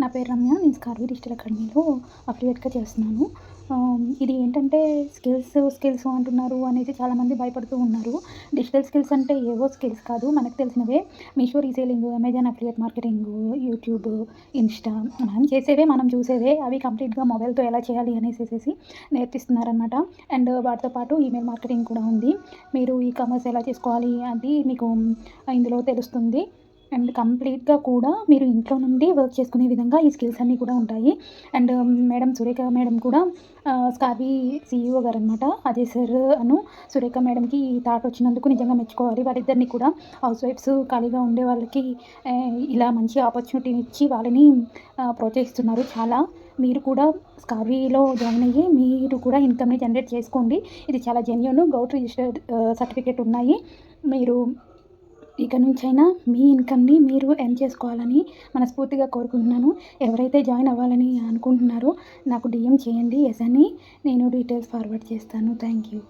నా పేరు రమ్య. నేను స్కార్వి డిజిటల్ అకాడమీలో అఫిలియేట్‌గా చేస్తున్నాను. ఇది ఏంటంటే స్కిల్స్ అంటున్నారు అనేసి చాలామంది భయపడుతూ ఉన్నారు. డిజిటల్ స్కిల్స్ అంటే ఏవో స్కిల్స్ కాదు. మనకు తెలిసినవే Meesho reselling, Amazon affiliate marketing, YouTube, Insta మనం చేసేవే, మనం చూసేవే. అవి కంప్లీట్‌గా మొబైల్‌తో ఎలా చేయాలి అనేసేసేసి నేర్పిస్తున్నారనమాట. అండ్ వాటితో పాటు ఈమెయిల్ మార్కెటింగ్ కూడా ఉంది. మీరు ఈ కామర్స్ ఎలా చేసుకోవాలి అది మీకు ఇందులో తెలుస్తుంది. అండ్ కంప్లీట్‌గా కూడా మీరు ఇంట్లో నుండి వర్క్ చేసుకునే విధంగా ఈ స్కిల్స్ అన్నీ కూడా ఉంటాయి. అండ్ మేడం సురేఖ మేడం కూడా స్కార్వి సీఈఓ గారనమాట. అజయ్ సార్ సురేఖ మేడంకి ఈ థాట్ వచ్చినందుకు నిజంగా మెచ్చుకోవాలి. వాళ్ళిద్దరిని కూడా హౌస్ వైఫ్స్ ఖాళీగా ఉండే వాళ్ళకి ఇలా మంచి ఆపర్చునిటీని ఇచ్చి వాళ్ళని ప్రోత్సహిస్తున్నారు చాలా. మీరు కూడా స్కార్విలో జాయిన్ అయ్యి మీరు కూడా ఇన్‌కమ్‌ని జనరేట్ చేసుకోండి. ఇది చాలా జెన్యూన్ గౌట్ రిజిస్టర్డ్ సర్టిఫికేట్ ఉన్నాయి. మీరు ఇక నుంచైనా మీ ఇన్‌కమ్‌ని మీరు ఎర్న్ చేసుకోవాలని మనస్ఫూర్తిగా కోరుకుంటున్నాను. ఎవరైతే జాయిన్ అవ్వాలని అనుకుంటున్నారో నాకు డీఎం చేయండి. యెస్ అని నేను డీటెయిల్స్ ఫార్వర్డ్ చేస్తాను. Thank you.